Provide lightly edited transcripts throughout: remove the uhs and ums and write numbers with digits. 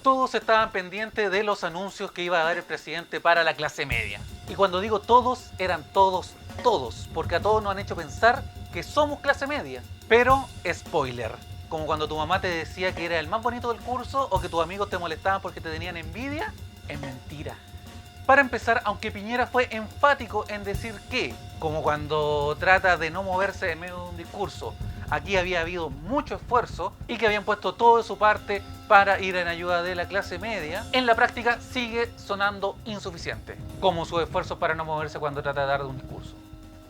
Todos estaban pendientes de los anuncios que iba a dar el presidente para la clase media. Y cuando digo todos, eran todos, porque a todos nos han hecho pensar que somos clase media. Pero, spoiler, como cuando tu mamá te decía que era el más bonito del curso o que tus amigos te molestaban porque te tenían envidia, es mentira. Para empezar, aunque Piñera fue enfático en decir que, como cuando trata de no moverse en medio de un discurso, aquí había habido mucho esfuerzo y que habían puesto todo de su parte para ir en ayuda de la clase media, en la práctica sigue sonando insuficiente, como sus esfuerzos para no moverse cuando trata de dar un discurso.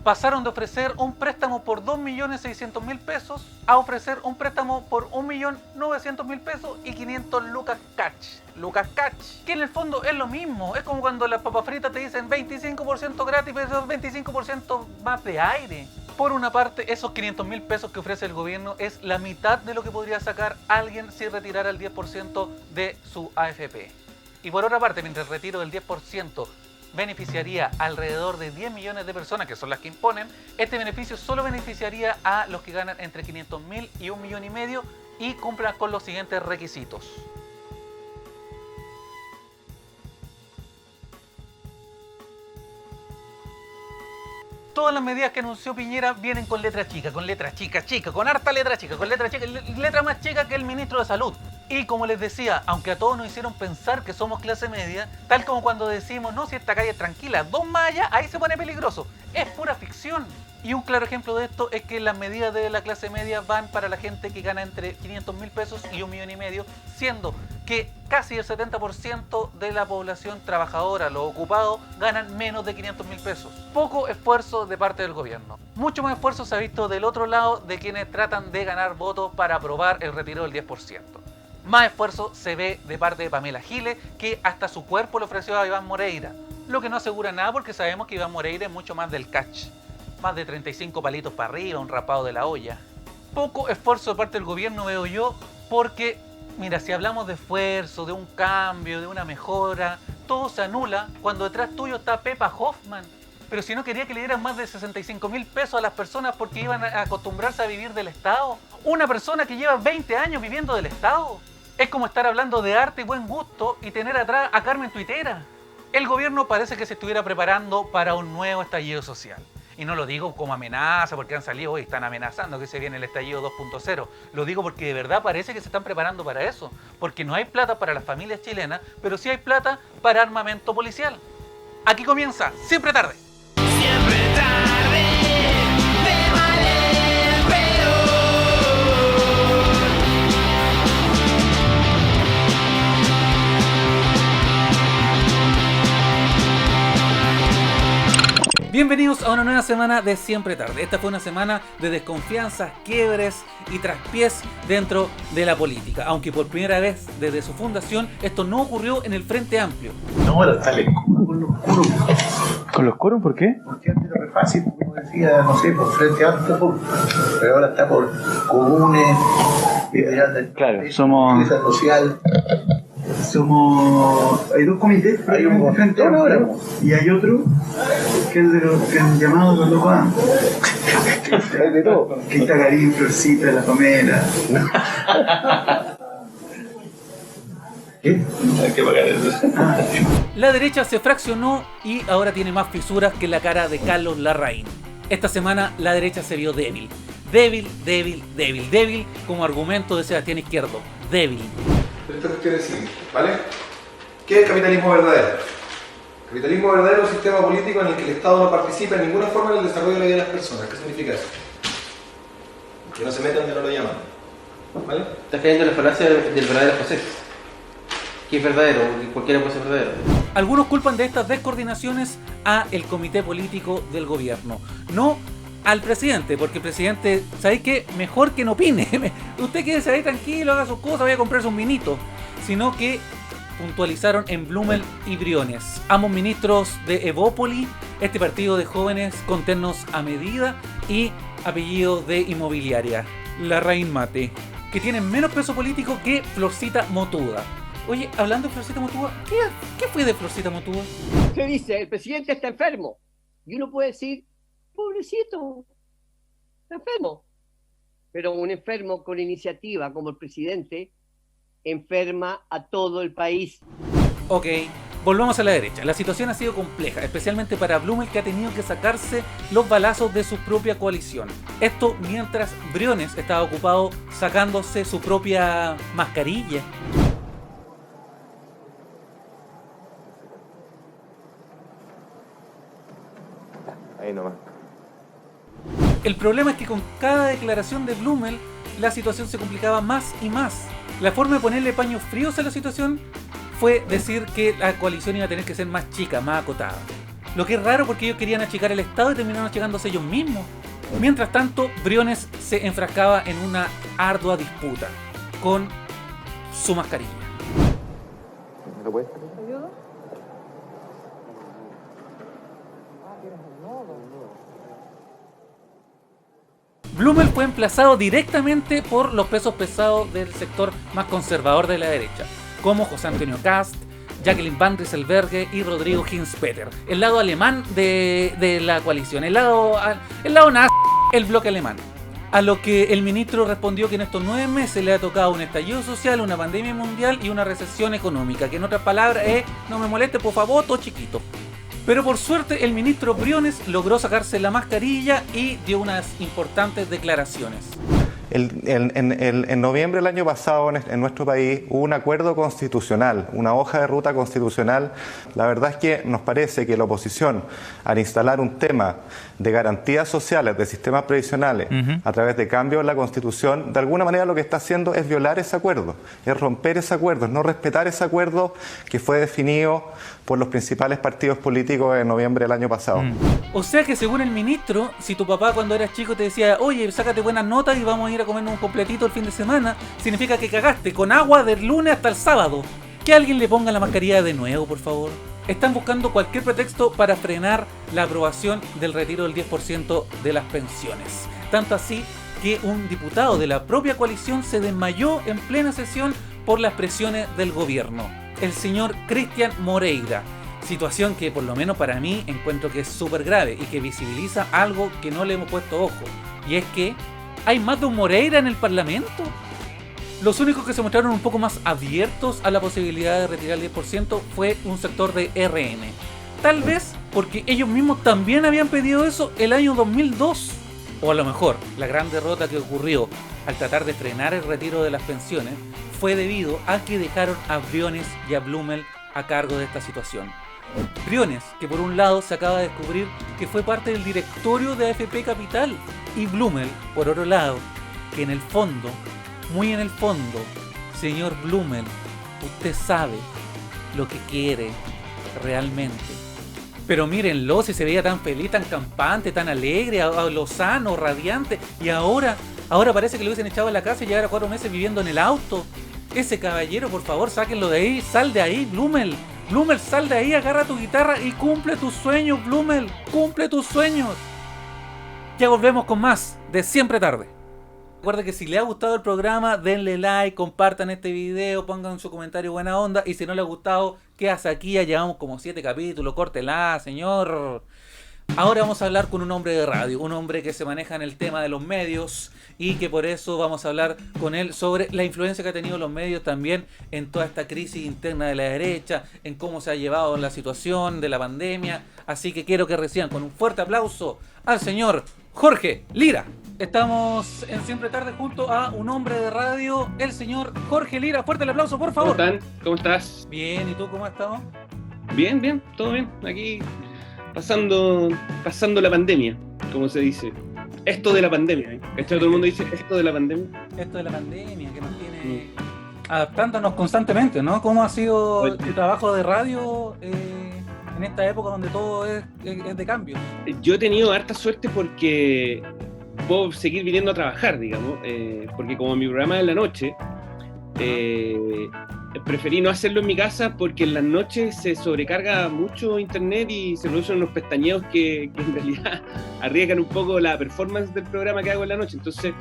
Pasaron de ofrecer un préstamo por 2.600.000 pesos a ofrecer un préstamo por 1.900.000 pesos y 500 lucas cash. Lucas cash, que en el fondo es lo mismo. Es como cuando las papas fritas te dicen 25% gratis, pero es 25% más de aire. Por una parte, esos 500.000 pesos que ofrece el gobierno es la mitad de lo que podría sacar alguien si retirara el 10% de su AFP. Y por otra parte, mientras el retiro del 10% beneficiaría alrededor de 10 millones de personas, que son las que imponen, este beneficio solo beneficiaría a los que ganan entre 500.000 y 1,5 millones y cumplan con los siguientes requisitos. Todas las medidas que anunció Piñera vienen con letra chica, con harta letra chica, letra más chica que el ministro de Salud. Y como les decía, aunque a todos nos hicieron pensar que somos clase media, tal como cuando decimos, no, si esta calle es tranquila, 2 mallas, ahí se pone peligroso. Es pura ficción. Y un claro ejemplo de esto es que las medidas de la clase media van para la gente que gana entre 500.000 pesos y 1,5 millones, siendo que casi el 70% de la población trabajadora, los ocupados, ganan menos de 500.000 pesos. Poco esfuerzo de parte del gobierno. Mucho más esfuerzo se ha visto del otro lado de quienes tratan de ganar votos para aprobar el retiro del 10%. Más esfuerzo se ve de parte de Pamela Giles, que hasta su cuerpo le ofreció a Iván Moreira. Lo que no asegura nada porque sabemos que Iván Moreira es mucho más del catch. Más de 35 palitos para arriba, un rapado de la olla. Poco esfuerzo de parte del gobierno veo yo, porque, mira, si hablamos de esfuerzo, de un cambio, de una mejora, todo se anula cuando detrás tuyo está Pepa Hoffman. Pero si no quería que le dieran más de 65.000 pesos a las personas porque iban a acostumbrarse a vivir del Estado. Una persona que lleva 20 años viviendo del Estado. Es como estar hablando de arte y buen gusto y tener atrás a Carmen Tuitera. El gobierno parece que se estuviera preparando para un nuevo estallido social. Y no lo digo como amenaza porque han salido hoy, están amenazando que se viene el estallido 2.0. Lo digo porque de verdad parece que se están preparando para eso. Porque no hay plata para las familias chilenas, pero sí hay plata para armamento policial. Aquí comienza Siempre Tarde. Siempre tarde, de mal en peor. Bienvenidos a una nueva semana de Siempre Tarde. Esta fue una semana de desconfianzas, quiebres y traspiés dentro de la política. Aunque por primera vez desde su fundación esto no ocurrió en el Frente Amplio. No, ahora sale con los quórum. ¿Con los quórum por qué? Porque antes era re fácil, como decía, no sé, por Frente Amplio, pero ahora está por comunes, Claro, somos... empresa social. Hay dos comités, Hay un frente ahora y hay otro que es de los que han llamado los locos antes. Hay de todo. Que está Karim, Florcita, la Pamela. ¿Qué? Hay que pagar eso. La derecha se fraccionó y ahora tiene más fisuras que la cara de Carlos Larraín. Esta semana la derecha se vio débil. Débil como argumento de Sebastián Izquierdo. Débil. Pero esta cuestión es simple, ¿vale? ¿Qué es el capitalismo verdadero? El capitalismo verdadero es un sistema político en el que el Estado no participa en ninguna forma en el desarrollo de la vida de las personas. ¿Qué significa eso? Que no se metan donde no lo llaman, ¿vale? Estás cayendo en la falacia del verdadero José. Que es verdadero, que cualquiera puede ser verdadero. Algunos culpan de estas descoordinaciones a el comité político del gobierno, no al presidente, porque el presidente, ¿sabéis qué? Mejor que no opine. Usted quédese ahí tranquilo, haga sus cosas, vaya a comprarse un vinito. Sino que puntualizaron en Blumel y Briones, ambos ministros de Evópoli, este partido de jóvenes con ternos a medida y apellido de inmobiliaria, Larraín Mate, que tienen menos peso político que Florcita Motuda. Oye, hablando de Florcita Motuda, ¿qué fue de Florcita Motuda? ¿Qué dice? El presidente está enfermo. Y uno puede decir, pobrecito, está enfermo. Pero un enfermo con iniciativa como el presidente enferma a todo el país. Ok, volvamos a la derecha. La situación ha sido compleja, especialmente para Blumel, que ha tenido que sacarse los balazos de su propia coalición. Esto mientras Briones estaba ocupado sacándose su propia mascarilla. Ahí nomás. El problema es que con cada declaración de Blumel, la situación se complicaba más y más. La forma de ponerle paños fríos a la situación fue decir que la coalición iba a tener que ser más chica, más acotada. Lo que es raro porque ellos querían achicar el Estado y terminaron achicándose ellos mismos. Mientras tanto, Briones se enfrascaba en una ardua disputa con su mascarilla. ¿Lo puedes? Blumel fue emplazado directamente por los pesos pesados del sector más conservador de la derecha, como José Antonio Kast, Jacqueline Van Rysselberghe y Rodrigo Hinspeter, el lado alemán de la coalición, el lado nazi, el bloque alemán. A lo que el ministro respondió que en estos 9 meses le ha tocado un estallido social, una pandemia mundial y una recesión económica, que en otras palabras es, no me moleste por favor, todo chiquito. Pero por suerte el ministro Briones logró sacarse la mascarilla y dio unas importantes declaraciones. En noviembre del año pasado en nuestro país hubo un acuerdo constitucional, una hoja de ruta constitucional. La verdad es que nos parece que la oposición, al instalar un tema de garantías sociales, de sistemas previsionales, a través de cambios en la Constitución, de alguna manera lo que está haciendo es violar ese acuerdo, es romper ese acuerdo, es no respetar ese acuerdo que fue definido por los principales partidos políticos en noviembre del año pasado. O sea que según el ministro, si tu papá cuando eras chico te decía, oye, sácate buenas notas y vamos a ir a comernos un completito el fin de semana, significa que cagaste con agua del lunes hasta el sábado. Que alguien le ponga la mascarilla de nuevo, por favor. Están buscando cualquier pretexto para frenar la aprobación del retiro del 10% de las pensiones. Tanto así que un diputado de la propia coalición se desmayó en plena sesión por las presiones del gobierno. El señor Cristian Moreira. Situación que por lo menos para mí encuentro que es súper grave y que visibiliza algo que no le hemos puesto ojo. Y es que hay más de un Moreira en el Parlamento. Los únicos que se mostraron un poco más abiertos a la posibilidad de retirar el 10% fue un sector de RN. Tal vez porque ellos mismos también habían pedido eso el año 2002. O a lo mejor la gran derrota que ocurrió al tratar de frenar el retiro de las pensiones fue debido a que dejaron a Briones y a Blumel a cargo de esta situación. Briones, que por un lado se acaba de descubrir que fue parte del directorio de AFP Capital, y Blumel, por otro lado, que en el fondo, muy en el fondo, señor Blumel, usted sabe lo que quiere realmente. Pero mírenlo, si se veía tan feliz, tan campante, tan alegre, lozano, radiante, y ahora parece que lo hubiesen echado a la casa y llevara 4 meses viviendo en el auto. Ese caballero, por favor, sáquenlo de ahí, sal de ahí, Blumel. Blumel, sal de ahí, agarra tu guitarra y cumple tus sueños, Blumel. Cumple tus sueños. Ya volvemos con más de Siempre Tarde. Recuerden que si les ha gustado el programa, denle like, compartan este video, pongan su comentario buena onda. Y si no les ha gustado, ¿qué hace aquí? Ya llevamos como 7 capítulos, córtela, señor. Ahora vamos a hablar con un hombre de radio, un hombre que se maneja en el tema de los medios y que por eso vamos a hablar con él sobre la influencia que ha tenido los medios también en toda esta crisis interna de la derecha, en cómo se ha llevado la situación de la pandemia. Así que quiero que reciban con un fuerte aplauso al señor Jorge Lira. Estamos en Siempre Tarde junto a un hombre de radio, el señor Jorge Lira. Fuerte el aplauso, por favor. ¿Cómo están? ¿Cómo estás? Bien, ¿y tú cómo has estado? Bien, bien, todo bien. Aquí pasando la pandemia, como se dice. Esto de la pandemia, ¿eh? Todo el mundo dice esto de la pandemia. Esto de la pandemia que nos tiene adaptándonos constantemente, ¿no? ¿Cómo ha sido tu trabajo de radio en esta época donde todo es de cambio? Yo he tenido harta suerte porque puedo seguir viniendo a trabajar, digamos, porque como mi programa es en la noche, preferí no hacerlo en mi casa porque en las noches se sobrecarga mucho internet y se producen unos pestañeos que en realidad arriesgan un poco la performance del programa que hago en la noche. Entonces,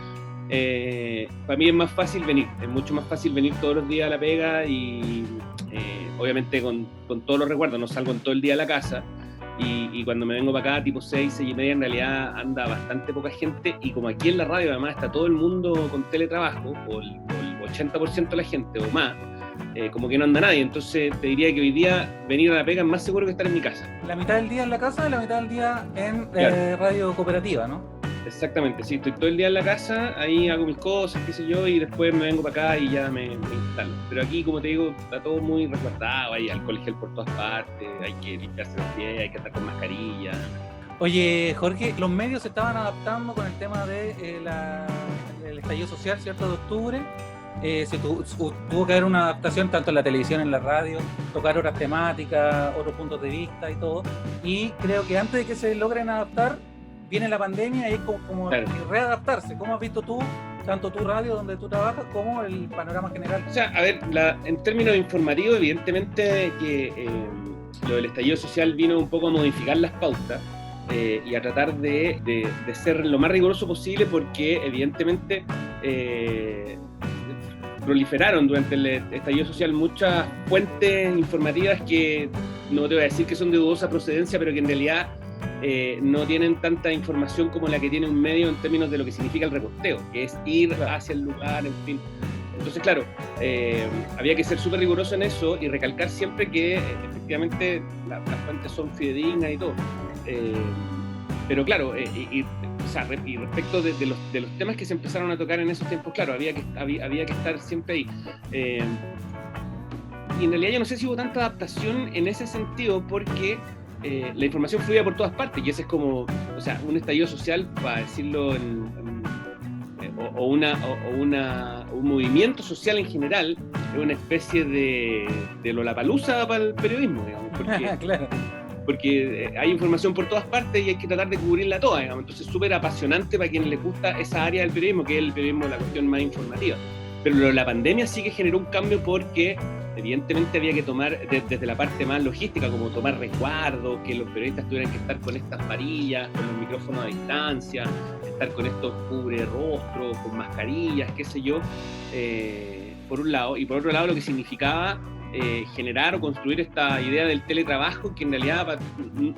para mí es más fácil venir, es mucho más fácil venir todos los días a la pega y obviamente con todos los recuerdos, no salgo en todo el día a la casa. Y cuando me vengo para acá, tipo 6:30, en realidad anda bastante poca gente. Y como aquí en la radio además está todo el mundo con teletrabajo, o 80% de la gente o más, como que no anda nadie. Entonces te diría que hoy día venir a la pega es más seguro que estar en mi casa. La mitad del día en la casa y la mitad del día en radio cooperativa, ¿no? Exactamente, sí, estoy todo el día en la casa, ahí hago mis cosas, qué sé yo, y después me vengo para acá y ya me instalo. Pero aquí, como te digo, está todo muy resguardado, hay alcohol gel por todas partes, hay que limpiarse los pies, hay que estar con mascarilla. Oye, Jorge, los medios se estaban adaptando con el tema de el estallido social, ¿cierto?, de octubre. Tuvo que haber una adaptación tanto en la televisión, en la radio, tocar otras temáticas, otros puntos de vista y todo. Y creo que antes de que se logren adaptar, viene la pandemia y es como claro, readaptarse. ¿Cómo has visto tú, tanto tu radio donde tú trabajas, como el panorama general? O sea, a ver, en términos informativos, evidentemente que lo del estallido social vino un poco a modificar las pautas y a tratar de ser lo más riguroso posible, porque evidentemente proliferaron durante el estallido social muchas fuentes informativas que no te voy a decir que son de dudosa procedencia, pero que en realidad no tienen tanta información como la que tiene un medio en términos de lo que significa el reposteo, que es ir hacia el lugar, en fin. Entonces, claro, había que ser súper riguroso en eso y recalcar siempre que efectivamente las fuentes son fidedignas y todo. Pero claro, y respecto de los temas que se empezaron a tocar en esos tiempos, claro, había que estar siempre ahí. Y en realidad yo no sé si hubo tanta adaptación en ese sentido, porque la información fluía por todas partes, y ese es como, o sea, un estallido social, para decirlo un movimiento social en general, es una especie de Lollapalooza para el periodismo, digamos, porque, claro, porque hay información por todas partes y hay que tratar de cubrirla toda, digamos. Entonces es súper apasionante para quienes les gusta esa área del periodismo, que es el periodismo, la cuestión más informativa. Pero la pandemia sí que generó un cambio, porque evidentemente había que tomar desde la parte más logística, como tomar resguardo, que los periodistas tuvieran que estar con estas varillas, con los micrófonos a distancia, estar con estos cubre rostros, con mascarillas, qué sé yo, por un lado. Y por otro lado, lo que significaba generar o construir esta idea del teletrabajo, que en realidad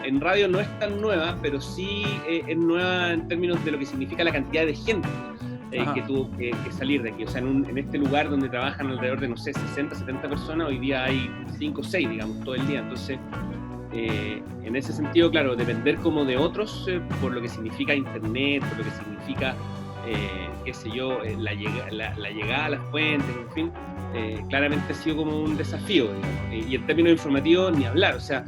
en radio no es tan nueva, pero sí es nueva en términos de lo que significa la cantidad de gente que tuvo que salir de aquí. O sea, en este lugar donde trabajan alrededor de, no sé, 60, 70 personas, hoy día hay 5 o 6, digamos, todo el día. Entonces, en ese sentido, claro, depender como de otros por lo que significa internet, por lo que significa, qué sé yo, la llegada a las fuentes, en fin, claramente ha sido como un desafío, digamos. Y en términos informativos, ni hablar. O sea,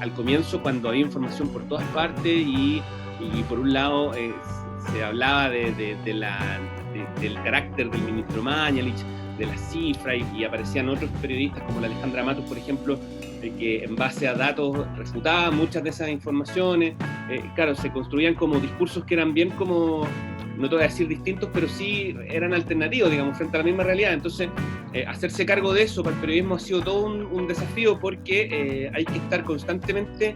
al comienzo, cuando había información por todas partes y por un lado se hablaba del carácter del ministro Mañalich, de las cifras, y aparecían otros periodistas como la Alejandra Matus, por ejemplo, que en base a datos refutaban muchas de esas informaciones. Claro, se construían como discursos que eran bien como, no te voy a decir distintos, pero sí eran alternativos, digamos, frente a la misma realidad. Entonces, hacerse cargo de eso para el periodismo ha sido todo un desafío, porque hay que estar constantemente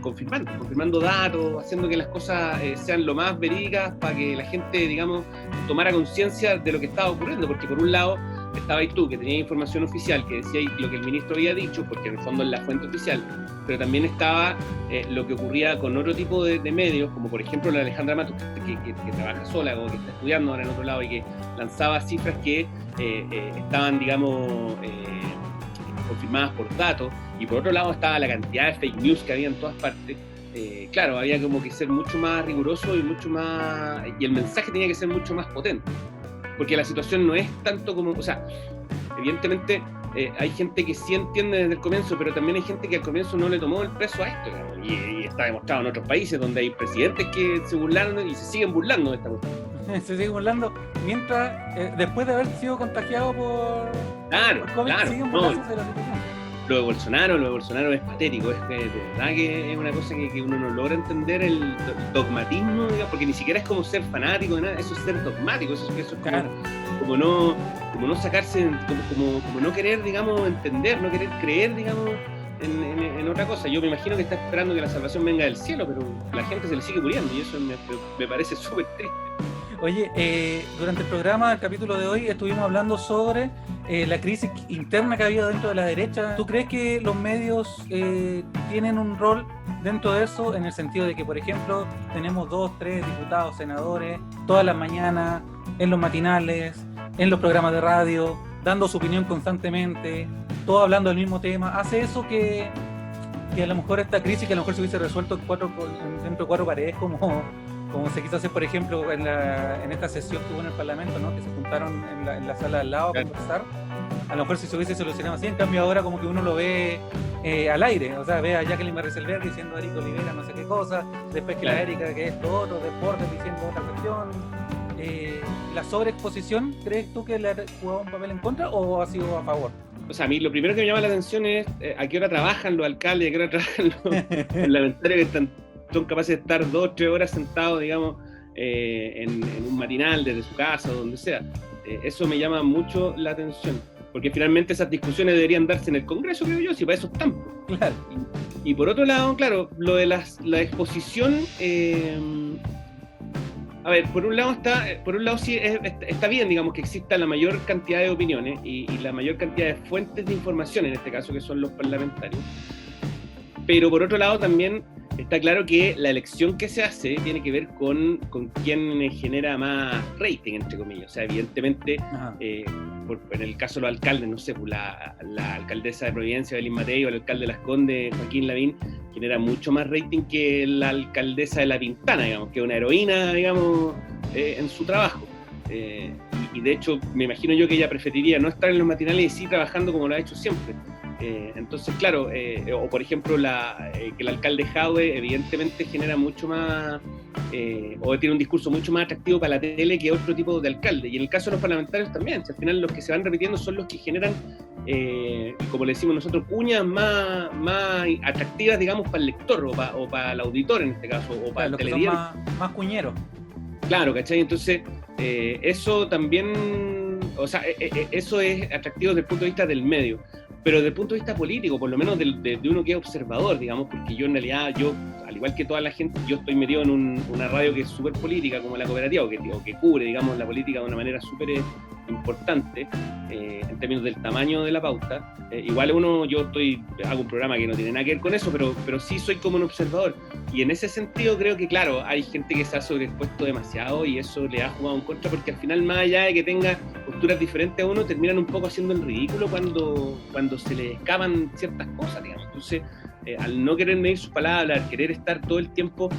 confirmando datos, haciendo que las cosas sean lo más verídicas, para que la gente, digamos, tomara conciencia de lo que estaba ocurriendo. Porque por un lado estaba ahí tú, que tenías información oficial, que decía lo que el ministro había dicho, porque en el fondo es la fuente oficial, pero también estaba lo que ocurría con otro tipo de medios, como por ejemplo la Alejandra Matus, que trabaja sola o que está estudiando ahora en otro lado, y que lanzaba cifras que estaban, digamos, confirmadas por datos. Y por otro lado estaba la cantidad de fake news que había en todas partes. Claro, había como que ser mucho más riguroso y el mensaje tenía que ser mucho más potente, porque la situación no es tanto como, o sea, evidentemente hay gente que sí entiende desde el comienzo, pero también hay gente que al comienzo no le tomó el peso a esto, digamos, y está demostrado en otros países donde hay presidentes que se burlaron y se siguen burlando de esta cuestión. Se sigue burlando mientras, después de haber sido contagiado por COVID, siguen burlándose de la situación. Lo de Bolsonaro es patético, es de verdad que es una cosa que uno no logra entender, el dogmatismo, digamos, porque ni siquiera es como ser fanático de nada, eso es ser dogmático, eso es como no sacarse, como no querer, digamos, entender, no querer creer, digamos, en otra cosa. Yo me imagino que está esperando que la salvación venga del cielo, pero la gente se le sigue muriendo, y eso me parece súper triste. Oye, durante el programa, el capítulo de hoy, estuvimos hablando sobre la crisis interna que ha habido dentro de la derecha. ¿Tú crees que los medios tienen un rol dentro de eso, en el sentido de que, por ejemplo, tenemos 2, 3 diputados, senadores, todas las mañanas, en los matinales, en los programas de radio, dando su opinión constantemente, todos hablando del mismo tema, hace eso que a lo mejor esta crisis, que a lo mejor se hubiese resuelto dentro de 4 paredes, como se quiso hacer, por ejemplo, en esta sesión que hubo en el Parlamento, ¿no? Que se juntaron en la sala al lado a conversar. A lo mejor si se hubiese solucionado así, en cambio ahora como que uno lo ve al aire, o sea, ve a Jacqueline Barriselberg diciendo a Eric Olivera no sé qué cosa, después que la Erika que esto otro, Deportes diciendo otra cuestión. ¿La sobreexposición crees tú que le ha jugado un papel en contra o ha sido a favor? O sea, a mí lo primero que me llama la atención es a qué hora trabajan los alcaldes, a qué hora trabajan los parlamentarios que son capaces de estar 2 o 3 horas sentados, digamos, en un matinal desde su casa o donde sea. Eso me llama mucho la atención, porque finalmente esas discusiones deberían darse en el Congreso, creo yo, si para eso están. Claro. Y por otro lado, claro, lo de la exposición, a ver, por un lado sí está bien, digamos, que exista la mayor cantidad de opiniones y la mayor cantidad de fuentes de información, en este caso, que son los parlamentarios. Pero por otro lado también está claro que la elección que se hace tiene que ver con quién genera más rating, entre comillas. O sea, evidentemente, en el caso de los alcaldes, no sé, pues la alcaldesa de Providencia, Belín Matei, o el alcalde de Las Condes, Joaquín Lavín, genera mucho más rating que la alcaldesa de La Pintana, digamos, que es una heroína, digamos, en su trabajo. Y de hecho, me imagino yo que ella preferiría no estar en los matinales y sí trabajando como lo ha hecho siempre. Entonces, claro, o por ejemplo, que el alcalde Jadwe evidentemente genera mucho más, o tiene un discurso mucho más atractivo para la tele que otro tipo de alcalde. Y en el caso de los parlamentarios también, al final los que se van repitiendo son los que generan, como le decimos nosotros, cuñas más atractivas, digamos, para el lector o para el auditor en este caso, o para el televidente. Más cuñeros. Claro, ¿cachai? Entonces, eso también, o sea, eso es atractivo desde el punto de vista del medio. Pero desde el punto de vista político, por lo menos de uno que es observador, digamos, porque yo en realidad, al igual que toda la gente, yo estoy metido en una radio que es súper política, como la Cooperativa, o que cubre, digamos, la política de una manera súper importante, en términos del tamaño de la pauta. Igual yo hago un programa que no tiene nada que ver con eso, pero sí soy como un observador. Y en ese sentido creo que, claro, hay gente que se ha sobreexpuesto demasiado y eso le ha jugado en contra, porque al final, más allá de que tenga posturas diferentes a uno, terminan un poco haciendo el ridículo cuando se le escapan ciertas cosas, digamos. Entonces, al no querer medir sus palabras, al querer estar todo el tiempo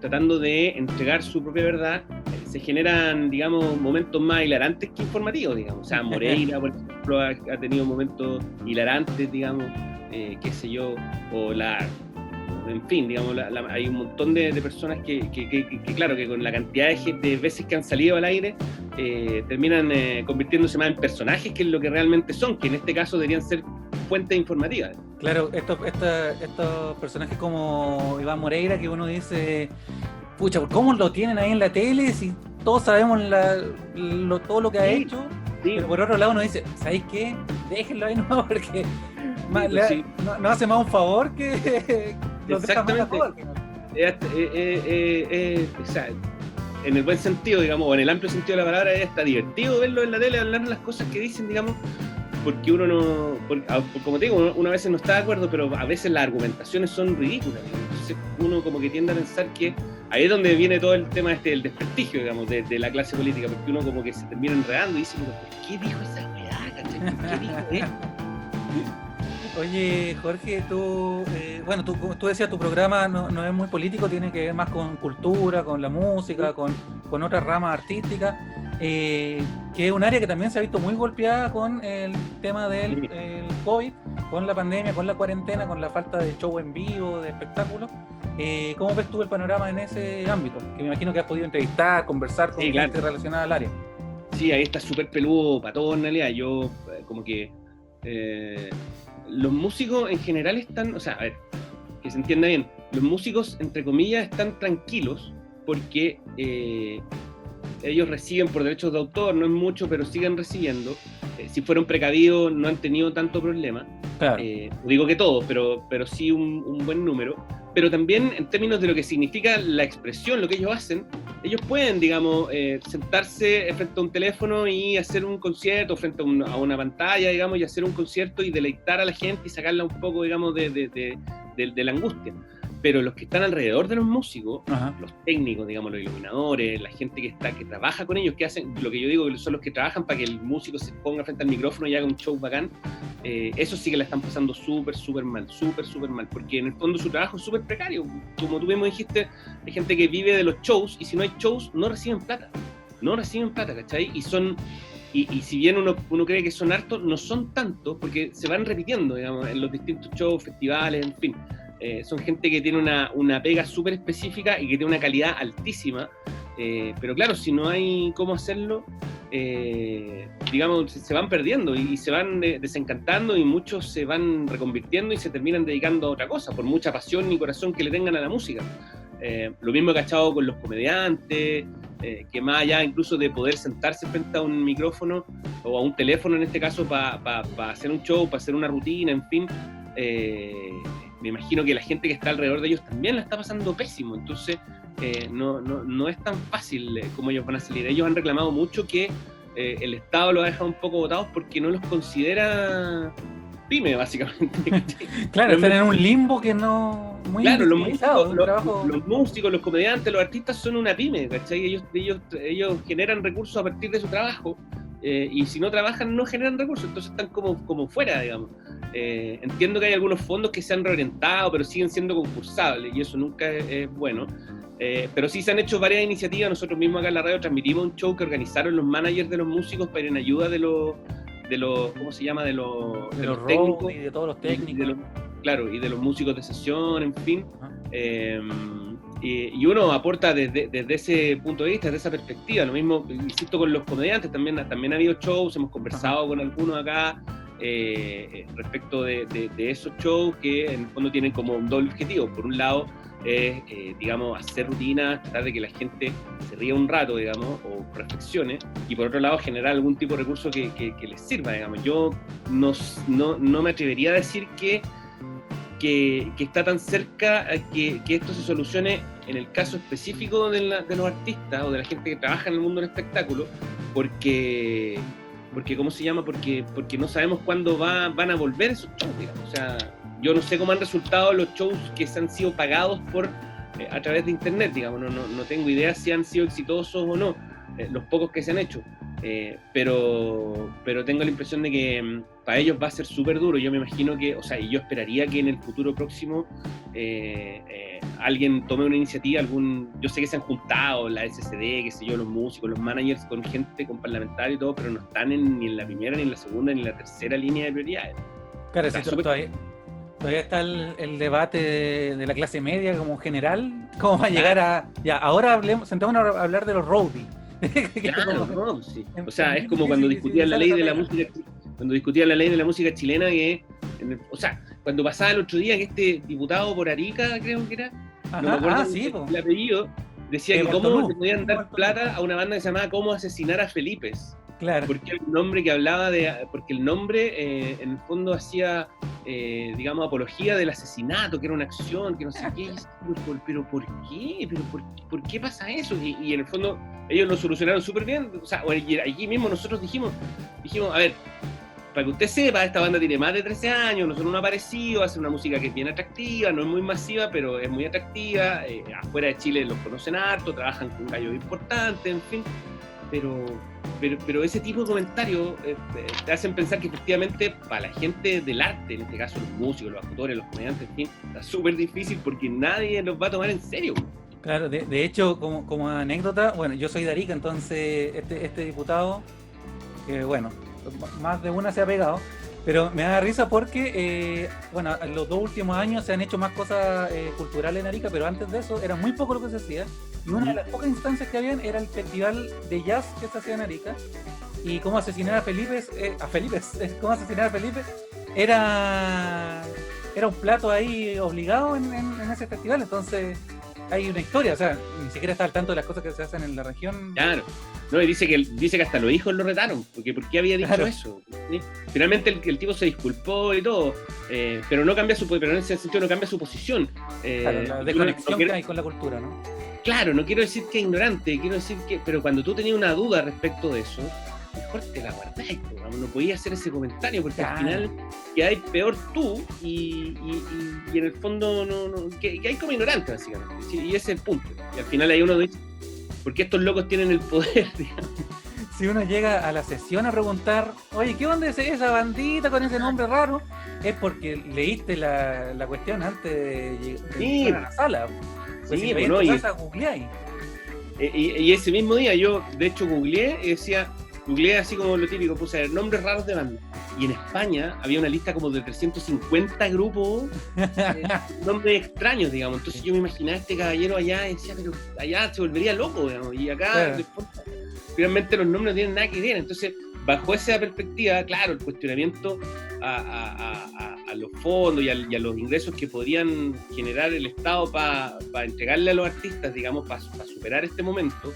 tratando de entregar su propia verdad, se generan, digamos, momentos más hilarantes que informativos, digamos. O sea, Moreira, por ejemplo, ha tenido momentos hilarantes, digamos, qué sé yo, en fin, digamos, hay un montón de personas que claro, que con la cantidad de veces que han salido al aire, terminan convirtiéndose más en personajes que en lo que realmente son, que en este caso deberían ser fuentes informativas. Claro, estos personajes como Iván Moreira, que uno dice, pucha, ¿cómo lo tienen ahí en la tele si todos sabemos todo lo que ha hecho? Sí. Pero por otro lado uno dice, ¿sabéis qué? Déjenlo ahí nomás, porque no hace más un favor que los deja más a todos al final. O sea, en el buen sentido, digamos, o en el amplio sentido de la palabra, está divertido verlo en la tele, hablar de las cosas que dicen, digamos, porque uno no, como te digo, uno a veces no está de acuerdo, pero a veces las argumentaciones son ridículas, digamos. Entonces uno como que tiende a pensar que ahí es donde viene todo el tema el desprestigio, digamos, de la clase política, porque uno como que se termina enredando y dice, ¿por qué dijo esa weá? ¿Cachai? ¿Por qué dijo esto? Oye, Jorge, tú decías, tu programa no es muy político, tiene que ver más con cultura, con la música, con otras ramas artísticas, que es un área que también se ha visto muy golpeada con el tema del COVID, con la pandemia, con la cuarentena, con la falta de show en vivo, de espectáculos. ¿Cómo ves tú el panorama en ese ámbito? Que me imagino que has podido entrevistar, conversar con gente relacionada al área. Sí, ahí está súper peludo para todos en realidad. Yo como que... los músicos en general están, o sea, a ver, que se entienda bien, los músicos, entre comillas, están tranquilos porque ellos reciben por derechos de autor, no es mucho, pero siguen recibiendo. Si fueron precavidos, no han tenido tanto problema. Claro. Digo que todos, pero sí un buen número. Pero también en términos de lo que significa la expresión, lo que ellos hacen, ellos pueden, digamos, sentarse frente a un teléfono y hacer un concierto, frente a una pantalla, digamos, y hacer un concierto y deleitar a la gente y sacarla un poco, digamos, de la angustia. pero los que están alrededor de los músicos, Ajá. los técnicos, digamos, los iluminadores, la gente que trabaja con ellos, que hacen lo que yo digo, que son los que trabajan para que el músico se ponga frente al micrófono y haga un show bacán, eso sí que la están pasando súper mal, porque en el fondo su trabajo es súper precario. Como tú mismo dijiste, hay gente que vive de los shows, y si no hay shows, no reciben plata, ¿cachai? Y si bien uno cree que son hartos, no son tantos, porque se van repitiendo, digamos, en los distintos shows, festivales, en fin. Son gente que tiene una pega súper específica y que tiene una calidad altísima, pero claro, si no hay cómo hacerlo, digamos, se van perdiendo y se van desencantando, y muchos se van reconvirtiendo y se terminan dedicando a otra cosa, por mucha pasión y corazón que le tengan a la música. Lo mismo he cachado con los comediantes, que más allá incluso de poder sentarse frente a un micrófono o a un teléfono en este caso para hacer un show, para hacer una rutina, en fin, me imagino que la gente que está alrededor de ellos también la está pasando pésimo. Entonces no es tan fácil como ellos van a salir. Ellos han reclamado mucho que el Estado los ha dejado un poco botados porque no los considera pyme, básicamente. Claro, están en un limbo que no... Muy claro, los músicos, los comediantes, los artistas son una pyme, ¿cachai? Ellos generan recursos a partir de su trabajo, y si no trabajan no generan recursos, entonces están como fuera, digamos. Entiendo que hay algunos fondos que se han reorientado, pero siguen siendo concursables, y eso nunca es bueno. Pero sí se han hecho varias iniciativas. Nosotros mismos acá en la radio transmitimos un show que organizaron los managers de los músicos para ir en ayuda de los ¿cómo se llama? De los técnicos y de todos los técnicos. Claro, y de los músicos de sesión, en fin. Y uno aporta desde ese punto de vista, desde esa perspectiva. Lo mismo, insisto, con los comediantes, también ha habido shows, hemos conversado con algunos acá respecto de esos shows que en el fondo tienen como un doble objetivo. Por un lado, digamos, hacer rutinas, tratar de que la gente se ría un rato, digamos, o reflexione, y por otro lado generar algún tipo de recurso que les sirva, digamos. Yo no me atrevería a decir que está tan cerca que esto se solucione en el caso específico de los artistas o de la gente que trabaja en el mundo del espectáculo, porque ¿cómo se llama? Porque no sabemos cuándo van a volver esos shows, digamos. O sea, yo no sé cómo han resultado los shows que se han sido pagados a través de internet, digamos. No tengo idea si han sido exitosos o no, los pocos que se han hecho. Pero tengo la impresión de que para ellos va a ser súper duro. Yo me imagino que, o sea, y yo esperaría que en el futuro próximo alguien tome una iniciativa, yo sé que se han juntado la SCD, qué sé yo, los músicos, los managers, con gente, con parlamentarios y todo, pero no están ni en la primera, ni en la segunda, ni en la tercera línea de prioridades. Claro, sí, todavía está el debate de la clase media como general, cómo va a llegar a... Ya, ahora sentémonos a hablar de los roadies. Claro, no, sí. O sea, es como cuando discutían la ley de la música, chilena, que, o sea, cuando pasaba el otro día que este diputado por Arica, creo que era, no me acuerdo el apellido, decía que cómo se podían dar plata a una banda que se llamaba Cómo asesinar a Felipes. Claro. Porque el nombre que hablaba porque el nombre en el fondo hacía, digamos, apología del asesinato, que era una acción, que no sé qué. Pero ¿por qué? ¿Por qué pasa eso? Y en el fondo ellos lo solucionaron súper bien. O sea, allí mismo nosotros dijimos, a ver, para que usted sepa, esta banda tiene más de 13 años, nosotros no ha aparecido, hace una música que es bien atractiva, no es muy masiva, pero es muy atractiva. Afuera de Chile los conocen harto, trabajan con gallos importantes, en fin. Pero ese tipo de comentarios te hacen pensar que efectivamente para la gente del arte, en este caso los músicos, los actores, los comediantes, en fin, está súper difícil porque nadie los va a tomar en serio. Claro, de hecho, como anécdota, bueno, yo soy de Arica, entonces este diputado, que bueno, más de una se ha pegado, pero me da risa porque, bueno, en los 2 últimos años se han hecho más cosas culturales en Arica, pero antes de eso era muy poco lo que se hacía, y una de las pocas instancias que habían era el festival de jazz que se hacía en Arica, y cómo asesinar a Felipe era un plato ahí obligado en ese festival. Entonces hay una historia, o sea, ni siquiera está al tanto de las cosas que se hacen en la región. Claro, no, y dice que hasta los hijos lo retaron, porque ¿por qué había dicho eso? ¿Sí? Finalmente el tipo se disculpó y todo, pero no cambia pero en ese sentido no cambia su posición. Claro, la desconexión que hay con la cultura, ¿no? Claro, no quiero decir que es ignorante, quiero decir que, pero cuando tú tenías una duda respecto de eso, mejor te la guardáis, no podías hacer ese comentario porque Claro. al final que hay peor tú y en el fondo que hay como ignorante básicamente, ¿sí? Y ese es el punto. Y al final ahí uno dice, ¿por qué estos locos tienen el poder? Digamos. Si uno llega a la sesión a preguntar, oye, ¿qué onda es esa bandita con ese nombre raro? Es porque leíste la cuestión antes de Sí, entrar a la sala. Pues sí, si bueno, en tu casa, googleáis. Y ese mismo día yo, de hecho, googleé así como lo típico, puse nombres raros de banda. Y en España había una lista como de 350 grupos, nombres extraños, digamos. Entonces yo me imaginaba a este caballero allá y decía, pero allá se volvería loco, digamos. Y acá, Claro. finalmente los nombres no tienen nada que ver. Entonces, bajo esa perspectiva, claro, el cuestionamiento a los fondos y a los ingresos que podrían generar el Estado para entregarle a los artistas, digamos, para superar este momento,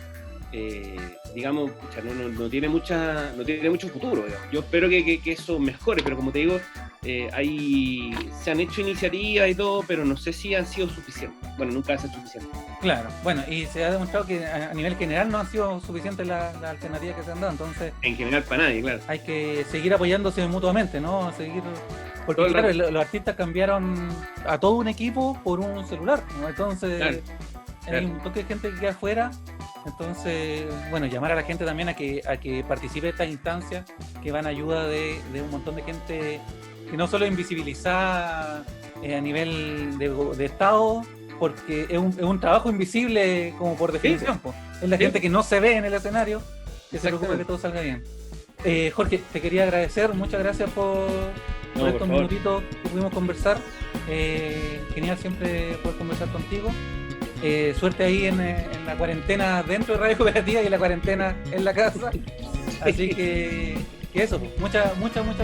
digamos, pucha, no tiene mucho futuro, digamos. Yo espero que eso mejore, pero como te digo, se han hecho iniciativas y todo, pero no sé si han sido suficientes. Bueno, nunca va a ser suficiente. Claro, bueno, y se ha demostrado que a nivel general no han sido suficientes las alternativas que se han dado, entonces En general para nadie, claro. hay que seguir apoyándose mutuamente, ¿no? Porque Todo el claro, rato. los artistas cambiaron a todo un equipo por un celular, ¿no? Entonces Claro, hay claro. un toque de gente que queda afuera. Entonces, bueno, llamar a la gente también a que participe de estas instancias que van a ayuda de un montón de gente que no solo invisibilizar a nivel de Estado, porque es un trabajo invisible como por definición, po. Es la Sí. gente que no se ve en el escenario que se preocupa Exactamente. que todo salga bien. Jorge, te quería agradecer, muchas gracias por por estos favor. minutitos que pudimos conversar. Genial siempre poder conversar contigo. Suerte ahí en la cuarentena dentro de Radio Cooperativa y la cuarentena en la casa. Así que eso, pues. Muchas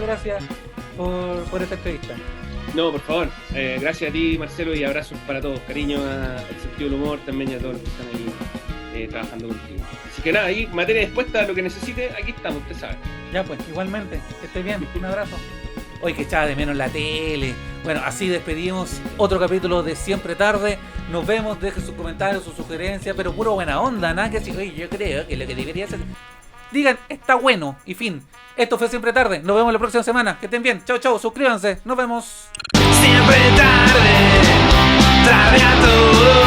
gracias por esta entrevista. No, por favor. Gracias a ti, Marcelo, y abrazos para todos. Cariño al sentido del humor también y a todos los que están ahí trabajando contigo. Así que nada, ahí materia dispuesta a lo que necesite, aquí estamos, usted sabe. Ya pues, igualmente, que estés bien, un abrazo. Hoy que echaba de menos la tele. Bueno, así despedimos otro capítulo de Siempre Tarde. Nos vemos, dejen sus comentarios, sus sugerencias, pero puro buena onda, nada que decir, oye, yo creo que lo que debería hacer. Digan, está bueno, y fin. Esto fue Siempre Tarde, nos vemos la próxima semana. Que estén bien, chau, suscríbanse, nos vemos. Siempre tarde a todo.